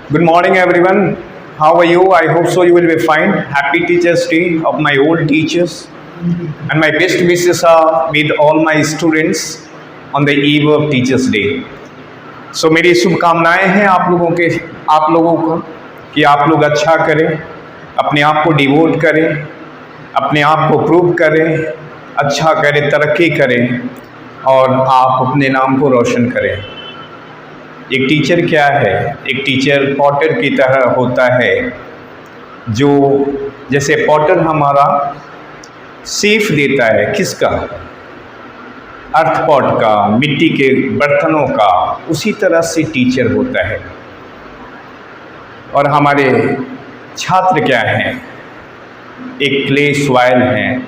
Good morning, everyone. How are you? I hope so. You will be fine. Happy Teachers' Day of my old teachers, and my best wishes are with all my students on the eve of Teachers' Day. So मेरी शुभकामनाएं हैं आप लोगों को कि आप लोग अच्छा करें, अपने आप को डिवोट करें, अपने आप को प्रूव करें, अच्छा करें, तरक्की करें और आप अपने नाम को रोशन करें। एक टीचर क्या है? एक टीचर पॉटर की तरह होता है, जो जैसे पॉटर हमारा सेफ देता है, किसका? अर्थ पॉट का, मिट्टी के बर्तनों का, उसी तरह से टीचर होता है। और हमारे छात्र क्या हैं? एक क्ले सॉइल हैं,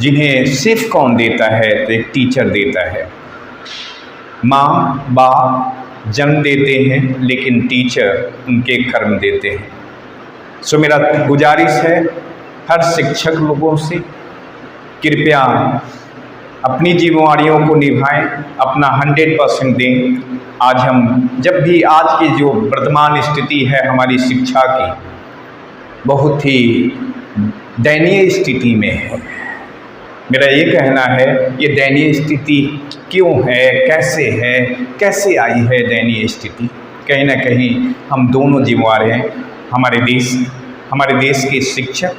जिन्हें सेफ कौन देता है? तो एक टीचर देता है। माँ बाप जन्म देते हैं, लेकिन टीचर उनके कर्म देते हैं। सो मेरा गुजारिश है हर शिक्षक लोगों से, कृपया अपनी जिम्मेदारियों को निभाएं, अपना 100% दें। जब भी आज की जो वर्तमान स्थिति है हमारी शिक्षा की, बहुत ही दयनीय स्थिति में है। मेरा ये कहना है, ये दयनीय स्थिति क्यों है, कैसे आई है दयनीय स्थिति? कहीं ना कहीं हम दोनों जिम्मेवार हैं, हमारे देश के शिक्षक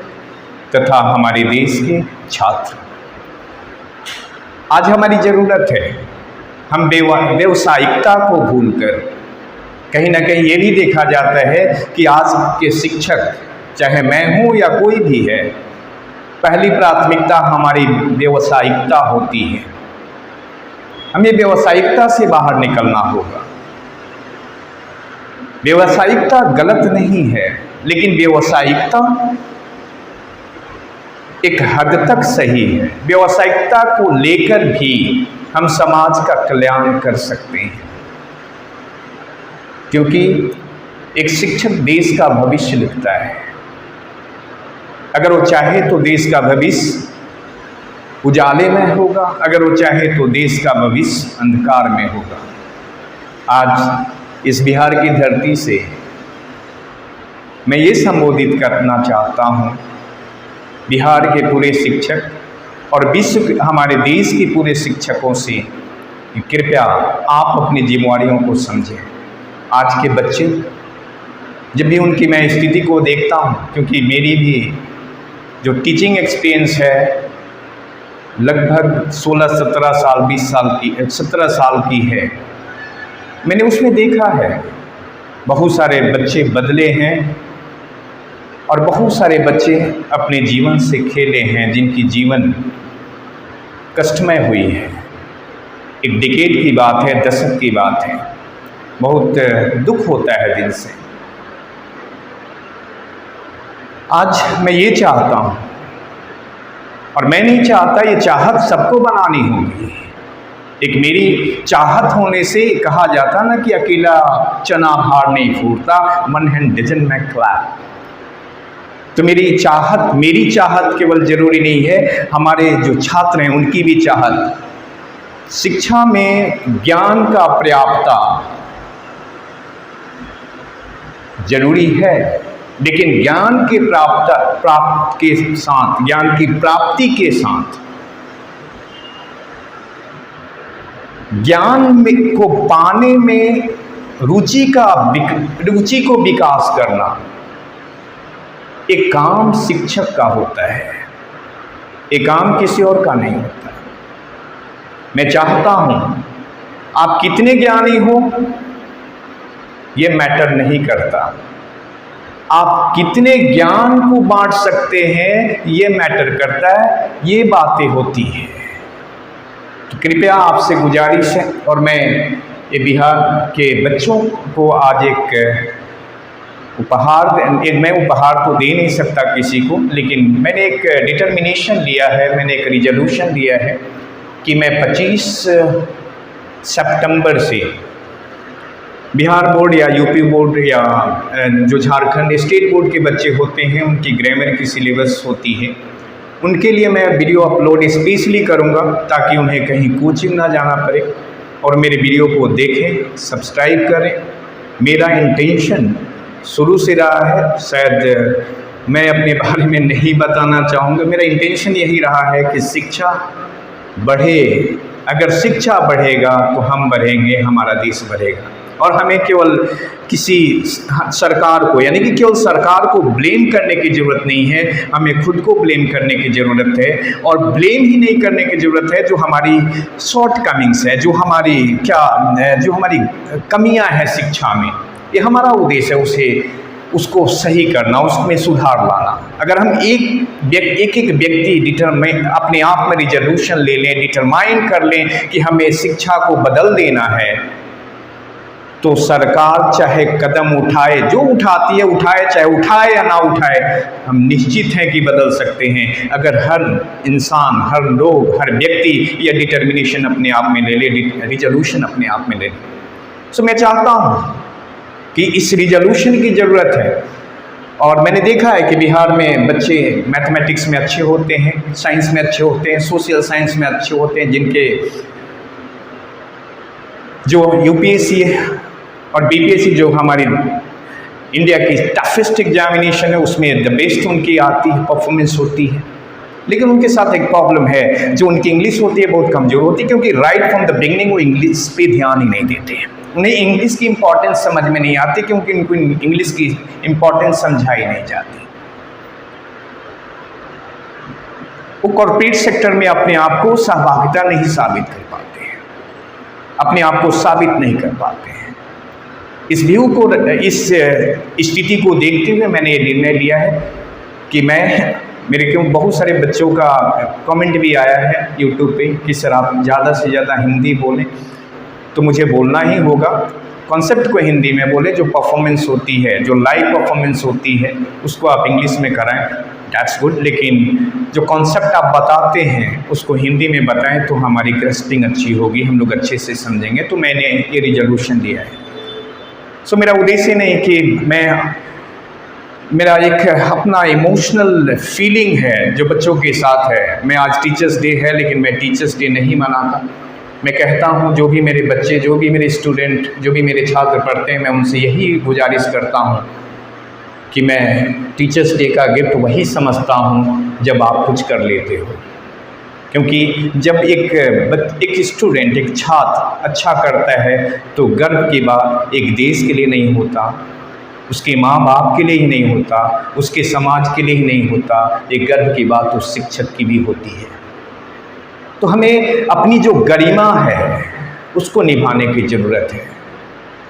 तथा हमारे देश के छात्र। आज हमारी ज़रूरत है, हम व्यावसायिकता को भूलकर, कहीं ना कहीं ये भी देखा जाता है कि आज के शिक्षक, चाहे मैं हूँ या कोई भी है, पहली प्राथमिकता हमारी व्यावसायिकता होती है। हमें व्यावसायिकता से बाहर निकलना होगा। व्यावसायिकता गलत नहीं है, लेकिन व्यावसायिकता एक हद तक सही है। व्यावसायिकता को लेकर भी हम समाज का कल्याण कर सकते हैं, क्योंकि एक शिक्षक देश का भविष्य लिखता है। अगर वो चाहे तो देश का भविष्य उजाले में होगा, अगर वो चाहे तो देश का भविष्य अंधकार में होगा। आज इस बिहार की धरती से मैं ये संबोधित करना चाहता हूँ बिहार के पूरे शिक्षक और हमारे देश के पूरे शिक्षकों से, कृपया आप अपनी जिम्मेदारियों को समझें। आज के बच्चे, जब भी उनकी मैं स्थिति को देखता हूँ, क्योंकि मेरी भी जो टीचिंग एक्सपीरियंस है लगभग 16-17 साल 17 साल की है, मैंने उसमें देखा है बहुत सारे बच्चे बदले हैं और बहुत सारे बच्चे अपने जीवन से खेले हैं, जिनकी जीवन कष्टमय हुई है। एक डिकेड की बात है, दशक की बात है। बहुत दुख होता है दिल से। आज मैं ये चाहता हूँ, और मैं नहीं चाहता, ये चाहत सबको बनानी होगी। एक मेरी चाहत होने से कहा जाता ना कि अकेला चना भार नहीं फूटता, one hand doesn't make clap. तो मेरी चाहत केवल जरूरी नहीं है, हमारे जो छात्र हैं उनकी भी चाहत। शिक्षा में ज्ञान का पर्याप्तता जरूरी है, लेकिन ज्ञान की प्राप्ति के साथ ज्ञान को पाने में रुचि को विकास करना एक काम शिक्षक का होता है, एक काम किसी और का नहीं होता। मैं चाहता हूं आप कितने ज्ञानी हो ये मैटर नहीं करता, आप कितने ज्ञान को बांट सकते हैं ये मैटर करता है, ये बातें होती हैं। तो कृपया आपसे गुजारिश है, और मैं ये बिहार के बच्चों को आज मैं उपहार तो दे नहीं सकता किसी को, लेकिन मैंने एक डिटर्मिनेशन लिया है, मैंने एक रिजोल्यूशन लिया है कि मैं 25 सितंबर से बिहार बोर्ड या यूपी बोर्ड या जो झारखंड स्टेट बोर्ड के बच्चे होते हैं, उनकी ग्रामर की सिलेबस होती है, उनके लिए मैं वीडियो अपलोड स्पेशली करूंगा, ताकि उन्हें कहीं कोचिंग ना जाना पड़े और मेरे वीडियो को देखें, सब्सक्राइब करें मेरा इंटेंशन शुरू से रहा है, शायद मैं अपने बारे में नहीं बताना चाहूँगा, मेरा इंटेंशन यही रहा है कि शिक्षा बढ़े। अगर शिक्षा बढ़ेगा तो हम बढ़ेंगे, हमारा देश बढ़ेगा। और हमें केवल किसी सरकार को, यानी कि केवल सरकार को ब्लेम करने की ज़रूरत नहीं है, हमें खुद को ब्लेम करने की ज़रूरत है। और ब्लेम ही नहीं करने की ज़रूरत है जो हमारी शॉर्ट कमिंग्स है, जो हमारी कमियां हैं शिक्षा में, ये हमारा उद्देश्य है उसको सही करना, उसमें सुधार लाना। अगर हम एक व्यक्ति अपने आप में रिजोल्यूशन ले लें, डिटरमाइन कर लें कि हमें शिक्षा को बदल देना है, तो सरकार चाहे कदम उठाए, जो उठाती है उठाए, चाहे उठाए या ना उठाए, हम निश्चित हैं कि बदल सकते हैं। अगर हर इंसान, हर लोग, हर व्यक्ति यह डिटर्मिनेशन अपने आप में ले ले, रिजोल्यूशन अपने आप में ले ले। सो मैं चाहता हूँ कि इस रिजोल्यूशन की ज़रूरत है। और मैंने देखा है कि बिहार में बच्चे मैथमेटिक्स में अच्छे होते हैं, साइंस में अच्छे होते हैं, सोशल साइंस में अच्छे होते हैं, जिनके जो यूपीएससी और बीपीएससी जो हमारी इंडिया की टफेस्ट एग्जामिनेशन है, उसमें द बेस्ट उनकी आती है, परफॉर्मेंस होती है। लेकिन उनके साथ एक प्रॉब्लम है, जो उनकी इंग्लिश होती है बहुत कमज़ोर होती है, क्योंकि राइट फ्रॉम द बिगनिंग वो इंग्लिश पे ध्यान ही नहीं देते हैं। उन्हें इंग्लिश की इम्पोर्टेंस समझ में नहीं आती, क्योंकि उनको इंग्लिश की इम्पोर्टेंस समझाई नहीं जाती। वो कॉर्पोरेट सेक्टर में अपने आप को सहभागिता नहीं साबित कर पाते हैं, अपने आप को साबित नहीं कर पाते हैं। इस व्यू को, इस स्थिति को देखते हुए मैंने ये निर्णय लिया है कि मेरे क्यों बहुत सारे बच्चों का कमेंट भी आया है यूट्यूब पे कि सर आप ज़्यादा से ज़्यादा हिंदी बोलें, तो मुझे बोलना ही होगा। कॉन्सेप्ट को हिंदी में बोले, जो परफॉर्मेंस होती है, जो लाइव परफॉर्मेंस होती है, उसको आप इंग्लिश में कराएं, दैट्स गुड। लेकिन जो कॉन्सेप्ट आप बताते हैं उसको हिंदी में बताएं तो हमारी ग्रास्पिंग अच्छी होगी, हम लोग अच्छे से समझेंगे। तो मैंने ये रिजोल्यूशन लिया है। सो मेरा उद्देश्य नहीं कि मेरा एक अपना इमोशनल फीलिंग है जो बच्चों के साथ है। मैं आज टीचर्स डे है, लेकिन मैं टीचर्स डे नहीं मनाता। मैं कहता हूँ जो भी मेरे बच्चे, जो भी मेरे स्टूडेंट, जो भी मेरे छात्र पढ़ते हैं, मैं उनसे यही गुजारिश करता हूँ कि मैं टीचर्स डे का गिफ्ट वही समझता हूँ जब आप कुछ कर लेते हो। क्योंकि जब एक स्टूडेंट, एक छात्र अच्छा करता है तो गर्व की बात एक देश के लिए नहीं होता, उसके माँ बाप के लिए ही नहीं होता, उसके समाज के लिए ही नहीं होता, एक गर्व की बात उस शिक्षक की भी होती है। तो हमें अपनी जो गरिमा है उसको निभाने की ज़रूरत है।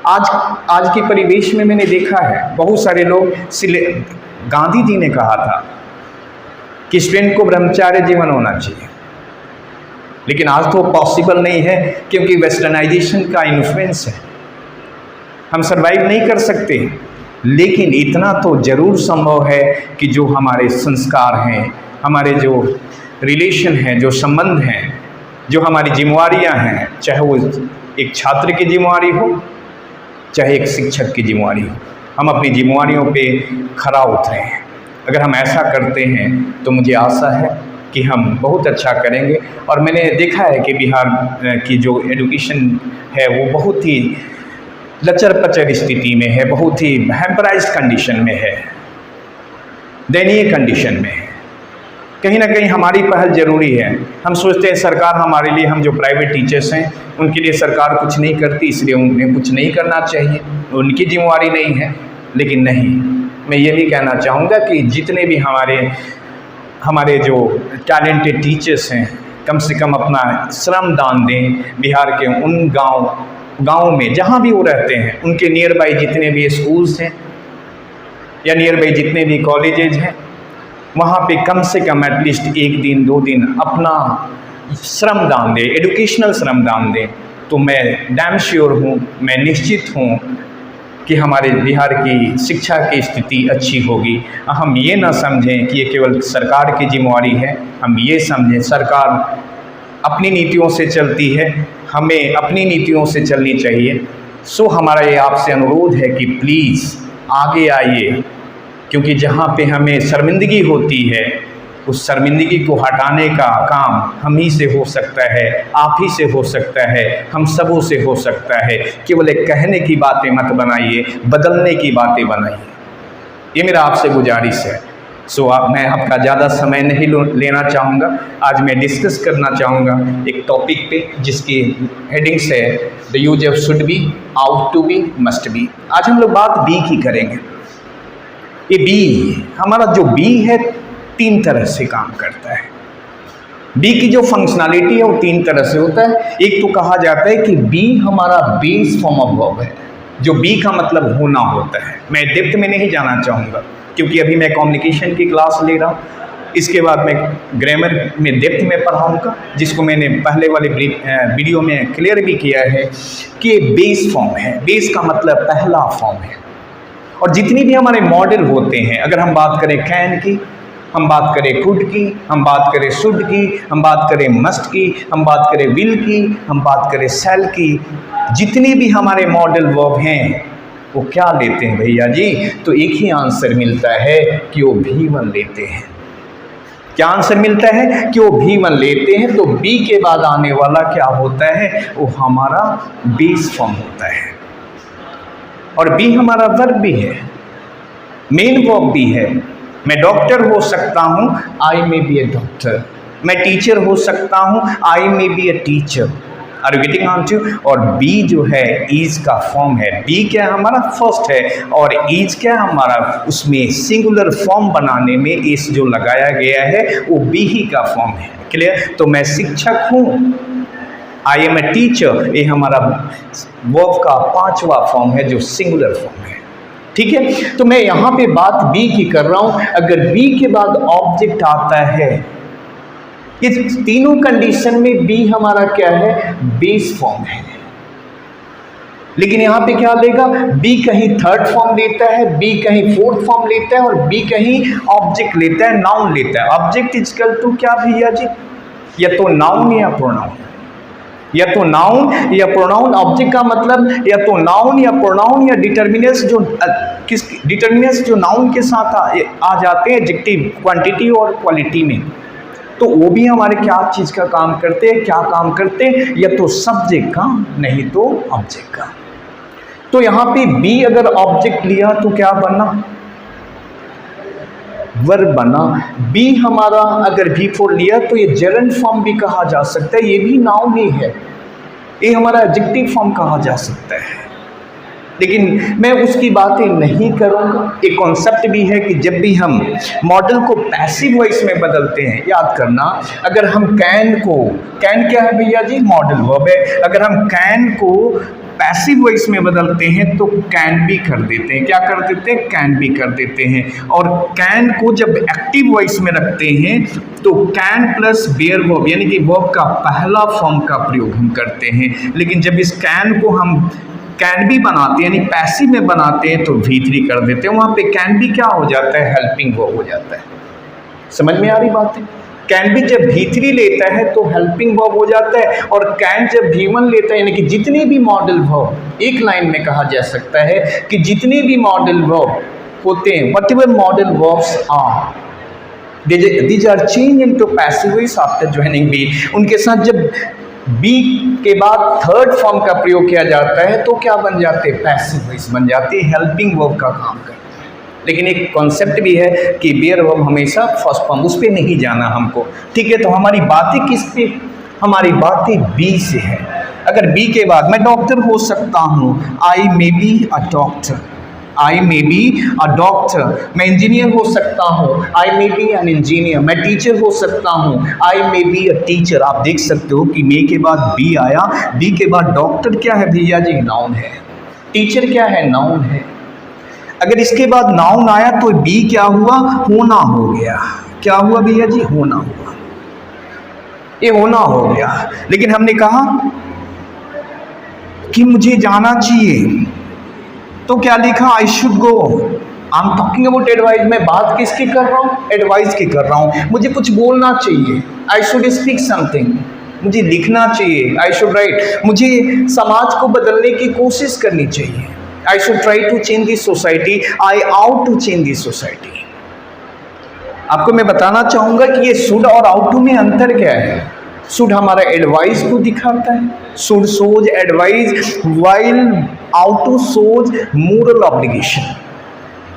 आज के परिवेश में मैंने देखा है बहुत सारे लोग, गांधी जी ने कहा था कि स्टूडेंट को ब्रह्मचार्य जीवन होना चाहिए, लेकिन आज तो पॉसिबल नहीं है क्योंकि वेस्टर्नाइजेशन का इन्फ्लुएंस है, हम सर्वाइव नहीं कर सकते। लेकिन इतना तो ज़रूर संभव है कि जो हमारे संस्कार हैं, हमारे जो रिलेशन हैं, जो संबंध हैं, जो हमारी जिम्मेवारियां हैं, चाहे वो एक छात्र की जिम्मेवारी हो, चाहे एक शिक्षक की जिम्मेवारी हो, हम अपनी जिम्मेवारियों पे खरा उतरें। अगर हम ऐसा करते हैं तो मुझे आशा है कि हम बहुत अच्छा करेंगे। और मैंने देखा है कि बिहार की जो एजुकेशन है वो बहुत ही लचर पचर स्थिति में है, बहुत ही हैम्पराइज्ड कंडीशन में है, दयनीय कंडीशन में है। कहीं ना कहीं हमारी पहल ज़रूरी है। हम सोचते हैं सरकार हमारे लिए, हम जो प्राइवेट टीचर्स हैं उनके लिए सरकार कुछ नहीं करती, इसलिए उन्हें कुछ नहीं करना चाहिए, उनकी जिम्मेवारी नहीं है। लेकिन नहीं, मैं ये भी कहना चाहूँगा कि जितने भी हमारे जो टैलेंटेड टीचर्स हैं, कम से कम अपना श्रम दान दें। बिहार के उन गाँव में जहाँ भी वो रहते हैं, उनके नियर बाई जितने भी स्कूल्स हैं या नियर बाई जितने भी कॉलेजेज हैं, वहाँ पे कम से कम एटलीस्ट 1 दिन 2 दिन अपना श्रम दान दें, एजुकेशनल श्रम दान दें। तो मैं डैम श्योर हूँ, मैं निश्चित हूँ कि हमारे बिहार की शिक्षा की स्थिति अच्छी होगी। हम ये ना समझें कि ये केवल सरकार की जिम्मेवारी है, हम ये समझें सरकार अपनी नीतियों से चलती है, हमें अपनी नीतियों से चलनी चाहिए। सो हमारा ये आपसे अनुरोध है कि प्लीज़ आगे आइए, क्योंकि जहाँ पे हमें शर्मिंदगी होती है उस शर्मिंदगी को हटाने का काम हम ही से हो सकता है, आप ही से हो सकता है, हम सबों से हो सकता है। केवल एक कहने की बातें मत बनाइए, बदलने की बातें बनाइए। ये मेरा आपसे गुजारिश है। मैं आपका ज़्यादा समय नहीं लेना चाहूँगा। आज मैं डिस्कस करना चाहूँगा एक टॉपिक पे जिसकी हेडिंग्स है the use of should be, ought to be, must be. आज हम लोग बात बी की करेंगे। ये बी, हमारा जो बी है 3 तरह से काम करता है। बी की जो फंक्शनैलिटी है वो 3 तरह से होता है। एक तो कहा जाता है कि बी हमारा बेस फॉर्म ऑफ वर्ब है, जो बी का मतलब होना होता है। मैं डेप्थ में नहीं जाना चाहूँगा क्योंकि अभी मैं कम्युनिकेशन की क्लास ले रहा हूँ। इसके बाद मैं ग्रामर में डेप्थ में पढ़ाऊँगा, जिसको मैंने पहले वाले वीडियो में क्लियर भी किया है कि बेस फॉर्म है। बेस का मतलब पहला फॉर्म है। और जितनी भी हमारे मॉडल होते हैं, अगर हम बात करें कैन की, हम बात करें कुड की, हम बात करें शुड की, हम बात करें मस्ट की, हम बात करें विल की, हम बात करें शैल की, जितनी भी हमारे मॉडल वर्ब हैं वो क्या लेते हैं भैया जी? तो एक ही आंसर मिलता है कि वो V1 लेते हैं। क्या आंसर मिलता है? कि वो V1 लेते हैं। तो बी के बाद आने वाला क्या होता है? वो हमारा बेस फॉर्म होता है। और बी हमारा वर्ब भी है, मेन वर्ब भी है। मैं डॉक्टर हो सकता हूँ, I may be a doctor. मैं टीचर हो सकता हूँ, I may be a teacher. Are you getting on to? और बी जो है इज का फॉर्म है। बी क्या हमारा फर्स्ट है और इज क्या हमारा, उसमें सिंगुलर फॉर्म बनाने में इस जो लगाया गया है वो बी ही का फॉर्म है। क्लियर? तो मैं शिक्षक हूँ, आई एम ए टीचर, ये हमारा वर्ब का 5वां फॉर्म है जो सिंगुलर फॉर्म है। ठीक है? तो मैं यहाँ पे बात बी की कर रहा हूँ। अगर बी के बाद ऑब्जेक्ट आता है, इस तीनों कंडीशन में बी हमारा क्या है? बेस फॉर्म है। लेकिन यहाँ पे क्या लेगा? बी कहीं 3rd फॉर्म लेता है, बी कहीं 4th फॉर्म लेता है और बी कहीं ऑब्जेक्ट लेता है, नाउन लेता है। ऑब्जेक्ट इक्वल टू क्या भैया जी? या तो नाउन या प्रोनाउन, या तो नाउन या प्रोनाउन। ऑब्जेक्ट का मतलब या तो नाउन या प्रोनाउन या डिटर्मिनर्स, जो डिटर्मिनर्स जो नाउन के साथ आ जाते हैं एडजेक्टिव क्वांटिटी और क्वालिटी में, तो वो भी हमारे क्या चीज़ का काम करते हैं? क्या काम करते हैं? या तो सब्जेक्ट का, नहीं तो ऑब्जेक्ट का। तो यहाँ पे बी अगर ऑब्जेक्ट लिया तो क्या बना? वर्ब बना। बी हमारा अगर V4 लिया तो ये जेरेंड फॉर्म भी कहा जा सकता है, ये भी नाउन ही है, ये हमारा एडजेक्टिव फॉर्म कहा जा सकता है। लेकिन मैं उसकी बातें नहीं करूँगा। एक कॉन्सेप्ट भी है कि जब भी हम मॉडल को पैसिव वॉइस में बदलते हैं, याद करना, अगर हम कैन क्या है भैया जी? मॉडल वर्ब है। अगर हम कैन को पैसिव वॉइस में बदलते हैं तो कैन भी कर देते हैं। क्या कर देते हैं? कैन भी कर देते हैं। और कैन को जब एक्टिव वॉइस में रखते हैं तो कैन प्लस बेयर वर्ब यानी कि वर्ब का पहला फॉर्म का प्रयोग हम करते हैं। लेकिन जब इस कैन को हम कैन भी बनाते हैं यानी पैसिव में बनाते हैं तो V3 कर देते हैं। वहाँ पे कैन भी क्या हो जाता है? हेल्पिंग वर्ब हो जाता है। समझ में आ रही बात है? कैन भी जब V3 लेता है तो हेल्पिंग वर्ब हो जाता है, और कैन जब V1 लेता है, यानी कि जितने भी मॉडल वर्ब, एक लाइन में कहा जा सकता है कि जितने भी मॉडल वर्ब होते हैं, whatever modal verbs are, these are change into passive voice after joining be. उनके साथ जब बी के बाद 3rd फॉर्म का प्रयोग किया जाता है तो क्या बन जाते हैं? पैसिव वॉइस बन जाती है, हेल्पिंग वर्ब का काम करते हैं। लेकिन एक कॉन्सेप्ट भी है कि बेयर वर्ब हमेशा फर्स्ट फॉर्म, उस पर नहीं जाना हमको। ठीक है? तो हमारी बातें किस पे? हमारी बातें बी से है। अगर बी के बाद मैं डॉक्टर हो सकता हूँ, I may be a doctor, I may be a doctor. मैं इंजीनियर हो सकता हूँ, I may be an engineer. मैं टीचर हो सकता हूँ, I may be a teacher. आप देख सकते हो कि मे के बाद बी आया। बी के बाद डॉक्टर क्या है भैया जी? नाउन है। टीचर क्या है? नाउन है। अगर इसके बाद नाउन आया तो बी क्या हुआ? होना हो गया। क्या हुआ भैया जी? होना हुआ, ये होना हो गया। लेकिन हमने कहा कि मुझे जाना चाहिए तो क्या लिखा? I should go. I am talking about advice. मैं बात किसकी कर रहा हूँ? एडवाइस की कर रहा हूँ। मुझे कुछ बोलना चाहिए, आई शुड स्पीक समथिंग। मुझे लिखना चाहिए, आई शुड राइट। मुझे समाज को बदलने की कोशिश करनी चाहिए, I should try to change this society, I ought to change this society. आपको मैं बताना चाहूंगा कि ये शुड और आउट टू में अंतर क्या है। शुड हमारा एडवाइस को दिखाता है, should shows advice, while ought to shows moral obligation.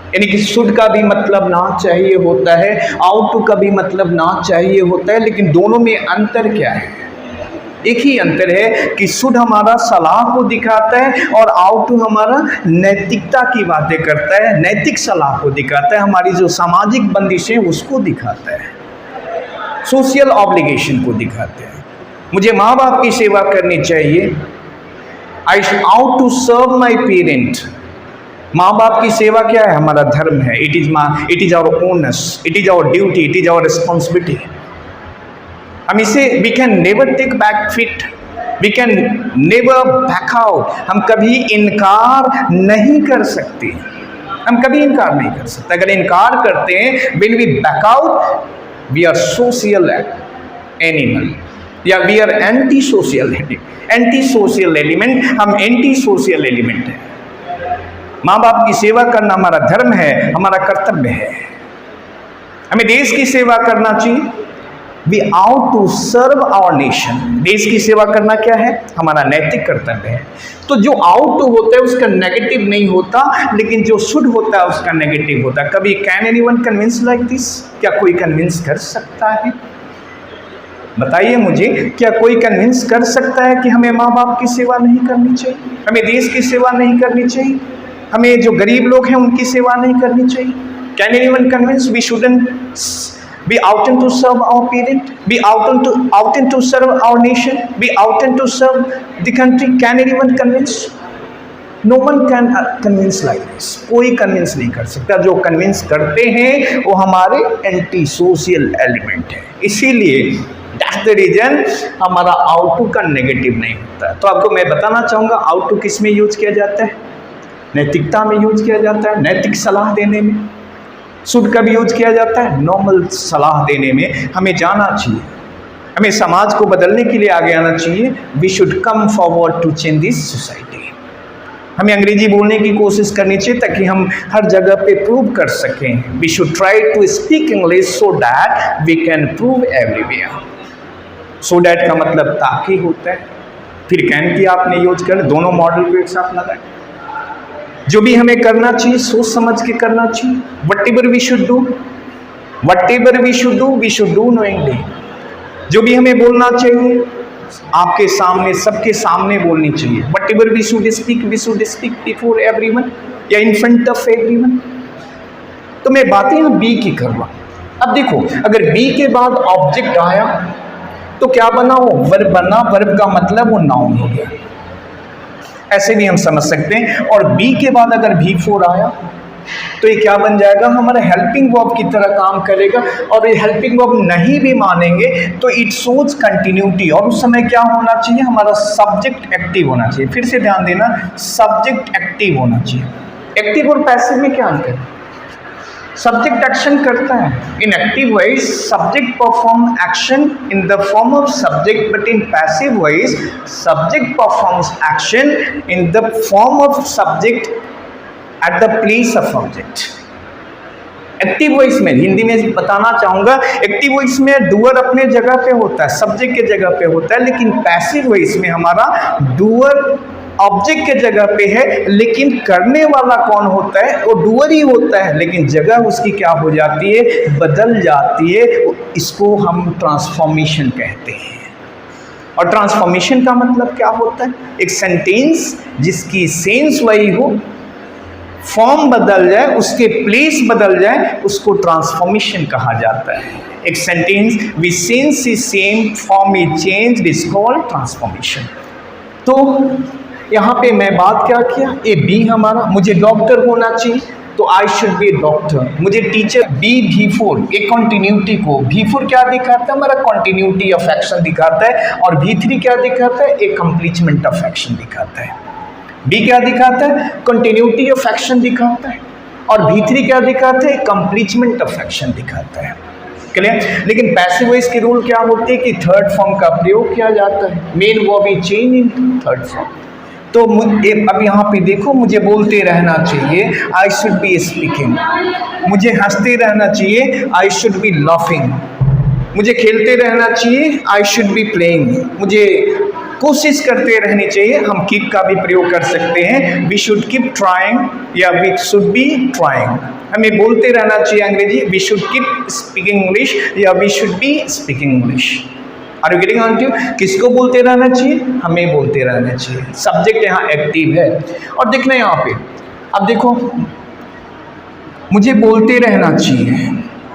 यानी कि शुड का भी मतलब ना चाहिए होता है, आउट टू का भी मतलब ना चाहिए होता है, लेकिन दोनों में अंतर क्या है? एक ही अंतर है कि शुड हमारा सलाह को दिखाता है और आउट टू हमारा नैतिकता की बातें करता है, नैतिक सलाह को दिखाता है, हमारी जो सामाजिक बंदिशें उसको दिखाता है, सोशल ऑब्लिगेशन को दिखाते हैं। मुझे माँ बाप की सेवा करनी चाहिए, I ought to serve my parent. माँ बाप की सेवा क्या है? हमारा धर्म है, it is our honours, it is our duty, it is our responsibility. हम इसे we can never take back fit, we can never back out. हम कभी इनकार नहीं कर सकते, हम कभी इनकार नहीं कर सकते। अगर इनकार करते हैं, when we back out, we are social animal या we are anti social element. हम एंटी सोशल एलिमेंट हैं। माँ बाप की सेवा करना हमारा धर्म है, हमारा कर्तव्य है। हमें देश की सेवा करना चाहिए। We ought to serve our nation. देश की सेवा करना क्या है? हमारा नैतिक कर्तव्य है। तो जो आउट टू होता है उसका नेगेटिव नहीं होता, लेकिन जो शुड होता है उसका नेगेटिव होता है। कभी can anyone convince like this? क्या कोई कन्विंस कर सकता है? बताइए मुझे, क्या कोई कन्विंस कर सकता है कि हमें माँ बाप की सेवा नहीं करनी चाहिए, हमें देश की सेवा नहीं करनी चाहिए, हमें जो गरीब लोग हैं उनकी सेवा नहीं करनी चाहिए? Can anyone convince we shouldn't be out and to serve our parent, be out and to serve our nation, be out and to serve the country? Can anyone convince? No one can convince like this. कोई convince नहीं कर सकता। जो convince करते हैं वो हमारे anti social element है। इसीलिए दैट्स द रीजन हमारा आउट टू का नेगेटिव नहीं होता। तो आपको मैं बताना चाहूँगा आउट टू किस में यूज किया जाता है? नैतिकता में यूज किया जाता है, नैतिक सलाह देने में। शुड का भी यूज किया जाता है नॉर्मल सलाह देने में। हमें जाना चाहिए, हमें समाज को बदलने के लिए आगे आना चाहिए। We should come forward to change this society. हमें अंग्रेजी बोलने की कोशिश करनी चाहिए ताकि हम हर जगह पे प्रूव कर सकें। We should try to speak English so that we can prove everywhere. So that का मतलब ताकि होता है, फिर कैन की आपने यूज कर, दोनों मॉडल को एक साथ लगाए। जो भी हमें करना चाहिए सोच समझ के करना चाहिए। Whatever we should do we should do knowingly. जो भी हमें बोलना चाहिए आपके सामने, सबके सामने बोलनी चाहिए। Whatever we should speak before everyone या इन फ्रंट ऑफ एवरीवन। तो मैं बातें बी की कर रहा हूं। अब देखो, अगर बी के बाद ऑब्जेक्ट आया तो क्या बना? वो वर्ब बना। वर्ब का मतलब वो नाउन हो गया, ऐसे भी हम समझ सकते हैं। और बी के बाद अगर V4 आया तो ये क्या बन जाएगा? हमारा हेल्पिंग वर्ब की तरह काम करेगा। और ये हेल्पिंग वर्ब नहीं भी मानेंगे तो इट शोज कंटिन्यूटी। और उस समय क्या होना चाहिए? हमारा सब्जेक्ट एक्टिव होना चाहिए। फिर से ध्यान देना, सब्जेक्ट एक्टिव होना चाहिए। एक्टिव और पैसिव में क्या अंतर है? सब्जेक्ट एक्शन करता है। इन active voice subject perform action in the form of subject, but in passive voice subject performs action in the form of subject at the place of object. Active voice में हिंदी में बताना चाहूंगा, active voice में doer अपने जगह पे होता है, सब्जेक्ट के जगह पे होता है, लेकिन पैसिव वॉइस में हमारा डूअर ऑब्जेक्ट के जगह पे है, लेकिन करने वाला कौन होता है? वो डूअर ही होता है, लेकिन जगह उसकी क्या हो जाती है? बदल जाती है। इसको हम ट्रांसफॉर्मेशन कहते हैं। और ट्रांसफॉर्मेशन का मतलब क्या होता है? एक सेंटेंस जिसकी सेंस वही हो, फॉर्म बदल जाए, उसके प्लेस बदल जाए, उसको ट्रांसफॉर्मेशन कहा जाता है। एक sentence which sense is same, form is change, is called transformation. तो यहाँ पे मैं बात क्या किया? ए बी हमारा, मुझे डॉक्टर होना चाहिए तो आई शुड बी डॉक्टर। मुझे टीचर बी V4, एक कंटिन्यूटी को V4 क्या दिखाता है? हमारा कंटिन्यूटी ऑफ एक्शन दिखाता है। और V3 क्या दिखाता है? एक कंप्लीटमेंट ऑफ एक्शन दिखाता है। बी क्या दिखाता है? कंटिन्यूटी ऑफ एक्शन दिखाता है। और V3 क्या दिखाता है? कंप्लीटमेंट ऑफ एक्शन दिखाता है। क्लियर? लेकिन पैसिव वॉइस की रूल क्या होती है कि थर्ड फॉर्म का प्रयोग किया जाता है। Main verb is change in third form. तो अब यहाँ पे देखो, मुझे बोलते रहना चाहिए आई शुड बी स्पीकिंग, मुझे हंसते रहना चाहिए आई शुड बी लाफिंग, मुझे खेलते रहना चाहिए आई शुड बी प्लेइंग, मुझे कोशिश करते रहनी चाहिए, हम कीप का भी प्रयोग कर सकते हैं, वी शुड कीप ट्राइंग या वी शुड बी ट्राइंग। हमें बोलते रहना चाहिए अंग्रेजी, we should keep speaking English या we should be speaking English. Are you getting on to? किसको बोलते रहना चाहिए? हमें बोलते रहना चाहिए। सब्जेक्ट यहाँ एक्टिव है। और देखना यहाँ पे, अब देखो, मुझे बोलते रहना चाहिए,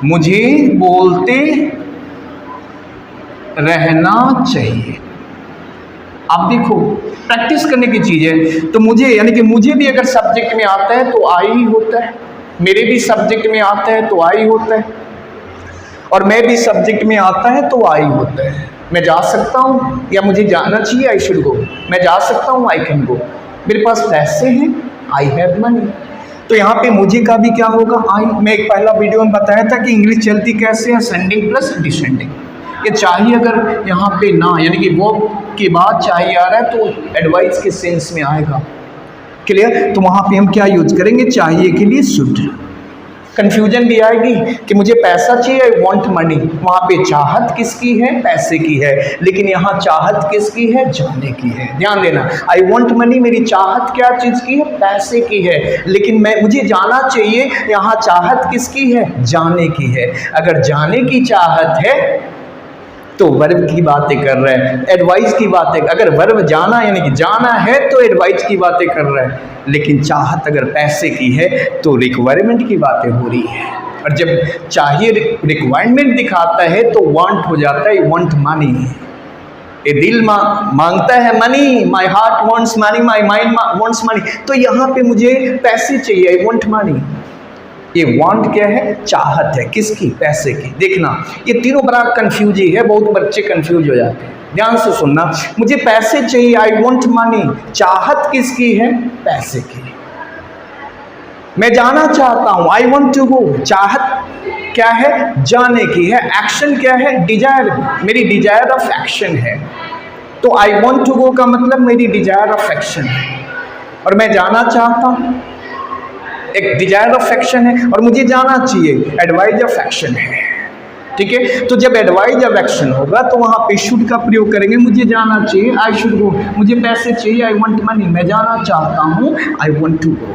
मुझे बोलते रहना चाहिए। आप देखो, प्रैक्टिस करने की चीज़ है। तो मुझे, यानी कि मुझे भी अगर सब्जेक्ट में आता है तो आई ही होता है, मेरे भी सब्जेक्ट में आता है तो आई होता है, और मैं भी सब्जेक्ट में आता है तो आई होता है। मैं जा सकता हूँ या मुझे जाना चाहिए, आई शुड गो। मैं जा सकता हूँ, आई कैन गो। मेरे पास पैसे हैं, आई हैव मनी। तो यहाँ पे मुझे का भी क्या होगा? आई। मैं एक पहला वीडियो में बताया था कि इंग्लिश चलती कैसे है, सेंडिंग प्लस डिसेंडिंग। ये चाहिए अगर यहाँ पे ना, यानी कि वो के बाद चाहिए आ रहा है तो एडवाइस के सेंस में आएगा। क्लियर? तो वहाँ पे हम क्या यूज करेंगे? चाहिए के लिए शुड। कंफ्यूजन भी आएगी कि मुझे पैसा चाहिए, आई वॉन्ट मनी। वहाँ पे चाहत किसकी है? पैसे की है। लेकिन यहाँ चाहत किसकी है? जाने की है। ध्यान देना, आई वॉन्ट मनी, मेरी चाहत क्या चीज़ की है? पैसे की है। लेकिन मुझे जाना चाहिए, यहाँ चाहत किसकी है? जाने की है। अगर जाने की चाहत है तो वर्ब की बातें कर रहे हैं, एडवाइस की बातें। अगर वर्ब जाना यानी कि जाना है तो एडवाइस की बातें कर रहे हैं, लेकिन चाहत अगर पैसे की है तो रिक्वायरमेंट की बातें हो रही है। और जब चाहिए रिक्वायरमेंट दिखाता है तो वांट हो जाता है, वांट मनी। ये दिल मांगता है money, my heart wants money, my mind wants money. तो यहाँ पे मुझे पैसे चाहिए, आई वांट मनी। ये वांट क्या है? चाहत है। किसकी? पैसे की। देखना, ये तीनों बड़ा कंफ्यूज ही है, बहुत बच्चे कंफ्यूज हो जाते हैं। ध्यान से सुनना, मुझे पैसे चाहिए, आई वांट मनी। चाहत किसकी है? पैसे की। मैं जाना चाहता हूं, आई वांट टू गो। चाहत क्या है? जाने की है। एक्शन क्या है? डिजायर, मेरी डिजायर ऑफ एक्शन है। तो आई वांट टू गो का मतलब मेरी डिजायर ऑफ एक्शन है, और मैं जाना चाहता हूं, एक डिजायर ऑफ एक्शन है, और मुझे जाना चाहिए, एडवाइज ऑफ एक्शन है। ठीक है? तो जब एडवाइज ऑफ एक्शन होगा तो वहां पे शुड का प्रयोग करेंगे। मुझे जाना चाहिए, आई शुड गो। मुझे पैसे चाहिए, आई वांट मनी। मैं जाना चाहता हूं, आई वांट टू गो।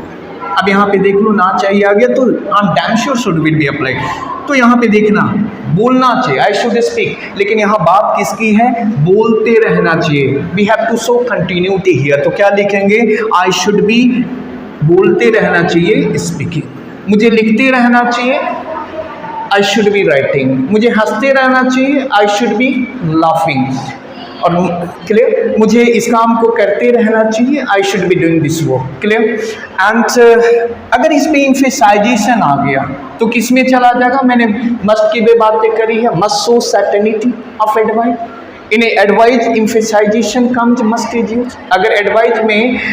अब यहाँ पे देख लो, ना चाहिए आ गया तो I am damn sure should will be applied. तो यहाँ पे देखना, बोलना चाहिए, आई शुड स्पीक, लेकिन यहाँ बात किसकी है? बोलते रहना चाहिए। We have to show continuity here. तो क्या लिखेंगे? आई शुड बी, बोलते रहना चाहिए, स्पीकिंग। मुझे लिखते रहना चाहिए, आई शुड बी राइटिंग। मुझे हंसते रहना चाहिए, आई शुड बी लाफिंग। और क्लियर? मुझे इस काम को करते रहना चाहिए, I should be doing this work. Clear? And अगर इसमें एम्फेसाइजेशन आ गया तो किस में चला जाएगा? मैंने मस्ट की भी बातें करी है, must show certainty of advice. In advice emphasization comes, must is used. अगर एडवाइस में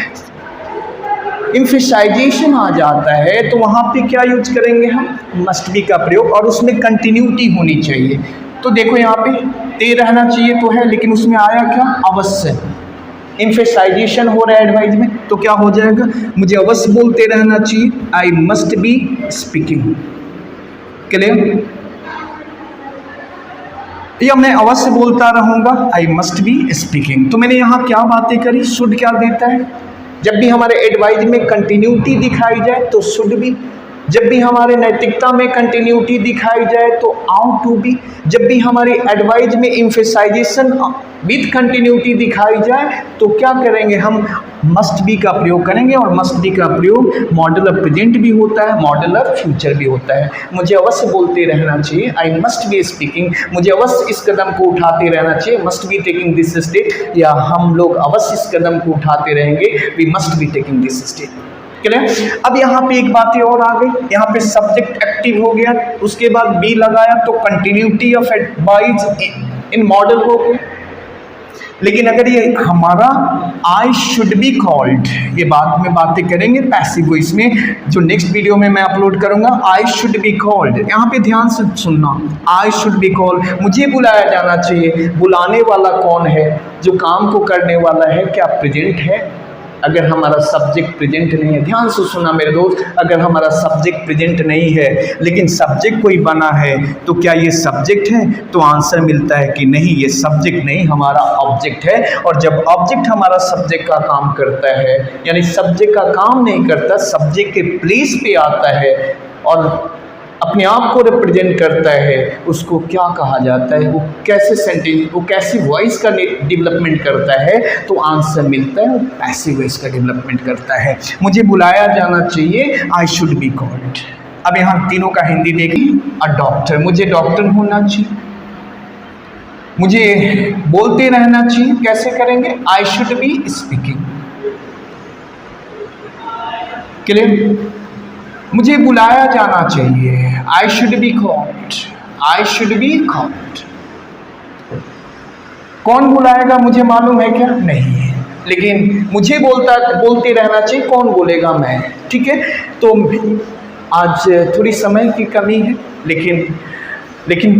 एम्फेसाइजेशन आ जाता है तो वहाँ पे क्या यूज करेंगे हम? मस्ट बी का प्रयोग, और उसमें कंटिन्यूटी होनी चाहिए। तो देखो यहाँ पे ते रहना चाहिए तो है, लेकिन उसमें आया क्या? अवश्य। एम्फेसाइजेशन हो रहा है एडवाइस में, तो क्या हो जाएगा? मुझे अवश्य बोलते रहना चाहिए, आई मस्ट बी स्पीकिंग। क्लियर? या मैं अवश्य बोलता रहूंगा, आई मस्ट बी स्पीकिंग। तो मैंने यहाँ क्या बातें करी? शुड क्या देता है? जब भी हमारे एडवाइस में कंटिन्यूटी दिखाई जाए तो शुड बी। जब भी हमारे नैतिकता में कंटिन्यूटी दिखाई जाए तो आउट टू बी। जब भी हमारी एडवाइस में एम्फेसाइजेशन विद कंटिन्यूटी दिखाई जाए तो क्या करेंगे हम? मस्ट बी का प्रयोग करेंगे। और मस्ट बी का प्रयोग मॉडल ऑफ प्रेजेंट भी होता है, मॉडल ऑफ फ्यूचर भी होता है। मुझे अवश्य बोलते रहना चाहिए, आई मस्ट बी स्पीकिंग। मुझे अवश्य इस कदम को उठाते रहना चाहिए, must be taking this step. या हम लोग अवश्य इस कदम को उठाते रहेंगे, we must be taking this step. Clear? अब यहाँ पे एक बात और आ गई, यहाँ पे सब्जेक्ट एक्टिव हो गया, उसके बाद बी लगाया तो continuity of advice in model हो गया। लेकिन अगर ये हमारा आई शुड बी कॉल्ड, ये बाद में बातें करेंगे पैसिव वॉइस में, जो नेक्स्ट वीडियो में मैं अपलोड करूंगा। आई शुड बी कॉल्ड, यहाँ पे ध्यान से सुनना, आई शुड बी कॉल्ड, मुझे बुलाया जाना चाहिए। बुलाने वाला कौन है? जो काम को करने वाला है। क्या प्रेजेंट है? अगर हमारा सब्जेक्ट प्रेजेंट नहीं है, ध्यान से सुनना मेरे दोस्त, अगर हमारा सब्जेक्ट प्रेजेंट नहीं है लेकिन सब्जेक्ट कोई बना है तो क्या ये सब्जेक्ट है? तो आंसर मिलता है कि नहीं, ये सब्जेक्ट नहीं, हमारा ऑब्जेक्ट है। और जब ऑब्जेक्ट हमारा सब्जेक्ट का काम करता है, यानी सब्जेक्ट का काम नहीं करता, सब्जेक्ट के प्लेस पे आता है और अपने आप को रिप्रेजेंट करता है, उसको क्या कहा जाता है? वो कैसे सेंटेंस, वो कैसी वॉइस का डेवलपमेंट करता है? तो आंसर मिलता है वो पैसिव वॉइस का डेवलपमेंट करता है। मुझे बुलाया जाना चाहिए, आई शुड बी कॉल्ड। अब यहाँ तीनों का हिंदी देखिए। अ डॉक्टर, मुझे डॉक्टर होना चाहिए, मुझे बोलते रहना चाहिए, कैसे करेंगे? I should be speaking. Clear? मुझे बुलाया जाना चाहिए, I should be called, I should be called. कौन बुलाएगा मुझे मालूम है क्या? नहीं है, लेकिन मुझे बोलते रहना चाहिए, कौन बोलेगा? मैं। ठीक है, तो आज थोड़ी समय की कमी है, लेकिन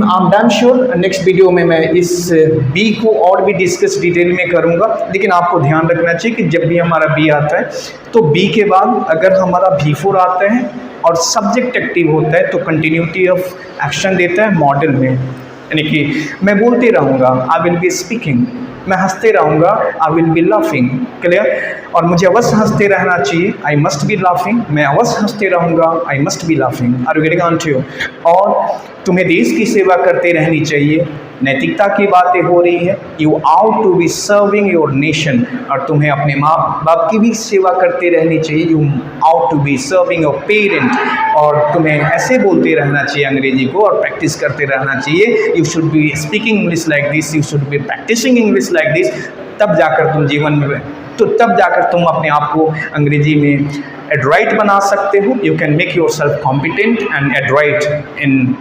I am damn sure next video में मैं इस बी को और भी डिस्कस डिटेल में करूंगा। लेकिन आपको ध्यान रखना चाहिए कि जब भी हमारा बी आता है तो बी के बाद अगर हमारा V4 आता है और सब्जेक्ट एक्टिव होता है तो कंटिन्यूटी ऑफ एक्शन देता है मॉडल में, यानी कि मैं बोलते रहूँगा, आई विल बी स्पीकिंग, मैं हंसते रहूँगा, I will be laughing. Clear? और मुझे अवश्य हंसते रहना चाहिए, आई मस्ट बी लाफिंग, मैं अवश्य हंसते रहूँगा, I must be laughing. Are you getting on to? और तुम्हें देश की सेवा करते रहनी चाहिए, नैतिकता की बातें हो रही है, you ought to be serving your nation, और तुम्हें अपने माँ बाप की भी सेवा करते रहनी चाहिए, you ought to be serving your parent, और तुम्हें ऐसे बोलते रहना चाहिए अंग्रेजी को और प्रैक्टिस करते रहना चाहिए, you should be speaking English like this, you should be practicing English like this. तब जाकर तुम जीवन में, तो तब जाकर तुम अपने आप को अंग्रेजी में एडराइट बना सकते हो, you can make yourself competent and adroit in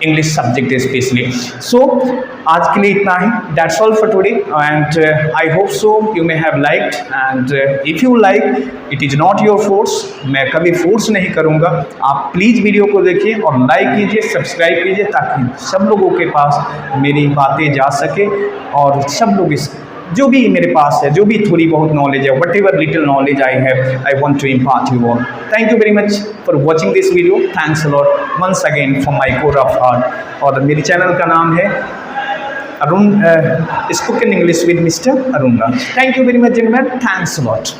English subject especially. So आज के लिए इतना ही, that's all for today, and I hope so you may have liked, and if you like, it is not your force, मैं कभी force नहीं करूँगा, आप please video को देखिए और लाइक कीजिए, सब्सक्राइब कीजिए, ताकि सब लोगों के पास मेरी बातें जा सके और सब लोग इस जो भी मेरे पास है, जो भी थोड़ी बहुत नॉलेज है, whatever little knowledge I have, I want to impart you all. Thank you very much for watching this video, thanks a lot once again from my core of heart. और मेरे channel का नाम है Arun spoken English with mister Arun Raj. Thank you very much gentleman, thanks a lot.